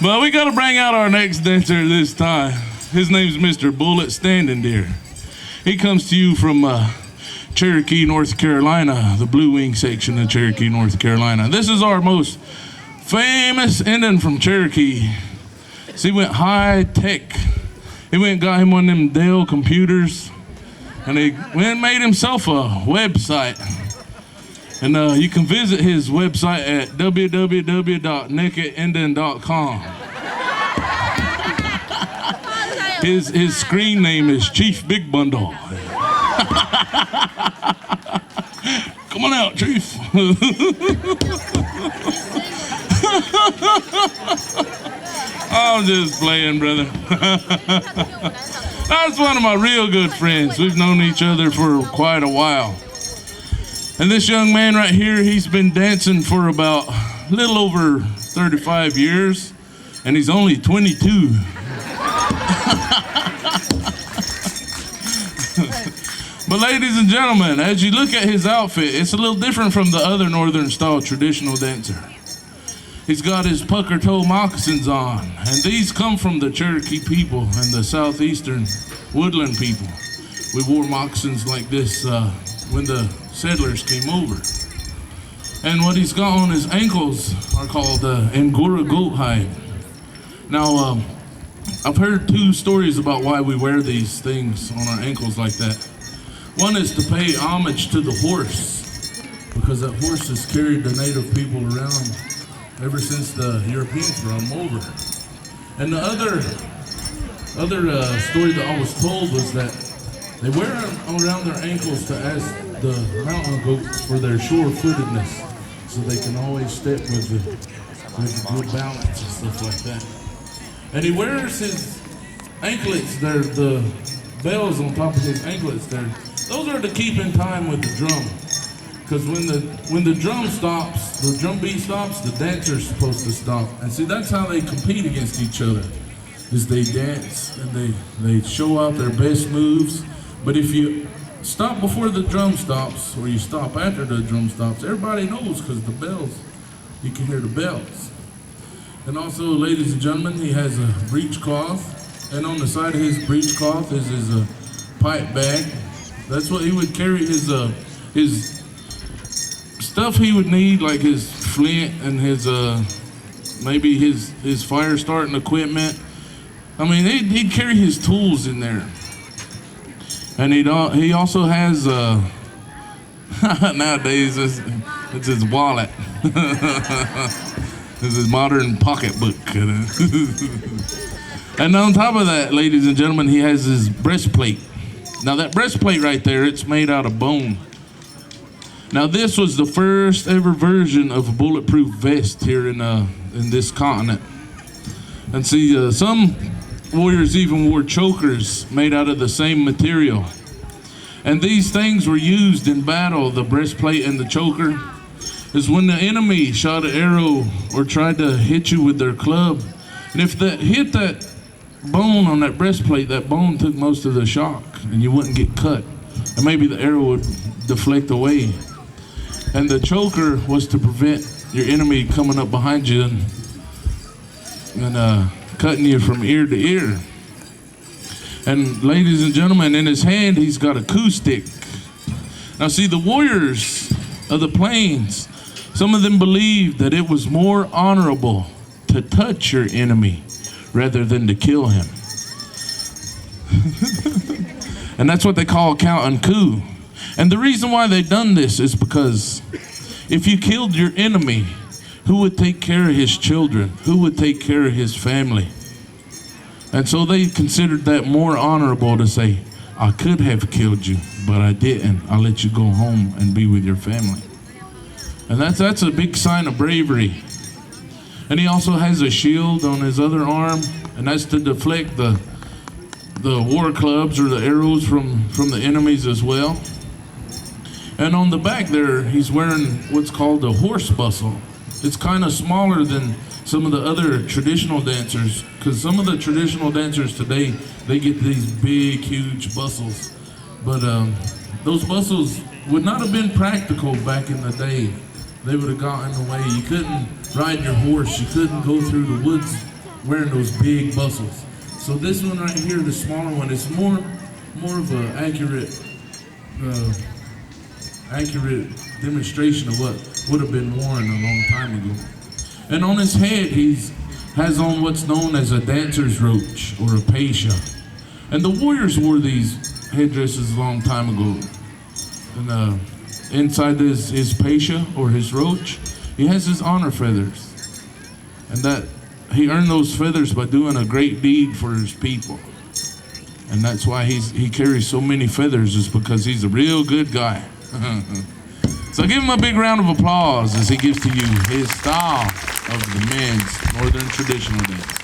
But we got to bring out our next dancer this time. His name's Mr. Bullet Standing Deer. He comes to you from Cherokee, North Carolina, the Blue Wing section of Cherokee, North Carolina. This is our most famous Indian from Cherokee. So he went high tech. He went and got him one of them Dell computers, and he went and made himself a website. And you can visit his website at www.nakedindian.com. His screen name is Chief Big Bundle. Come on out, Chief. I'm just playing, brother. That's one of my real good friends. We've known each other for quite a while. And this young man right here, he's been dancing for about a little over 35 years, and he's only 22. But ladies and gentlemen, as you look at his outfit, it's a little different from the other northern style traditional dancer. He's got his pucker toe moccasins on, and these come from the Cherokee people and the southeastern woodland people. We wore moccasins like this when the settlers came over. And what he's got on his ankles are called Angora goat hide. Now, I've heard two stories about why we wear these things on our ankles like that. One is to pay homage to the horse, because that horse has carried the native people around ever since the Europeans brought them over. And the other story that I was told was that they wear them around their ankles to ask the mountain goats for their sure-footedness, so they can always step with good balance and stuff like that. And he wears his anklets there, the bells on top of his anklets there. Those are to keep in time with the drum. Because when the drum stops, the drum beat stops, the dancer's supposed to stop. And see, that's how they compete against each other, is they dance and they show out their best moves. But if you stop before the drum stops, or you stop after the drum stops, everybody knows, because the bells, you can hear the bells. And also, ladies and gentlemen, he has a breechcloth, and on the side of his breechcloth is his pipe bag. That's what he would carry his stuff he would need, like his flint and his maybe his fire starting equipment. I mean, he'd carry his tools in there. And he also has nowadays it's his wallet. It's his modern pocketbook. And on top of that, ladies and gentlemen, he has his breastplate. Now that breastplate right there, it's made out of bone. Now this was the first ever version of a bulletproof vest here in this continent. And see, some warriors even wore chokers made out of the same material. And these things were used in battle, the breastplate and the choker, is when the enemy shot an arrow or tried to hit you with their club. And if that hit that bone on that breastplate, that bone took most of the shock and you wouldn't get cut. And maybe the arrow would deflect away. And the choker was to prevent your enemy coming up behind you and cutting you from ear to ear. And ladies and gentlemen, in his hand, he's got a coup stick. Now see, the warriors of the plains, some of them believed that it was more honorable to touch your enemy rather than to kill him. And that's what they call counting coup. And the reason why they done this is because if you killed your enemy, who would take care of his children? Who would take care of his family? And so they considered that more honorable to say, I could have killed you, but I didn't. I'll let you go home and be with your family. And that's a big sign of bravery. And he also has a shield on his other arm, and that's to deflect the war clubs or the arrows from the enemies as well. And on the back there, he's wearing what's called a horse bustle. It's kind of smaller than some of the other traditional dancers, because some of the traditional dancers today, they get these big, huge bustles. But those bustles would not have been practical back in the day. They would have gotten in the way. You couldn't ride your horse. You couldn't go through the woods wearing those big muscles. So this one right here, the smaller one, is more of an accurate demonstration of what would have been worn a long time ago. And on his head, has on what's known as a dancer's roach or a pasha. And the warriors wore these headdresses a long time ago. And inside his pasha or his roach, he has his honor feathers. And that he earned those feathers by doing a great deed for his people. And that's why he carries so many feathers, is because he's a real good guy. So give him a big round of applause as he gives to you his style of the men's northern traditional dance.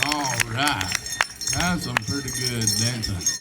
All right, that's some pretty good dancing.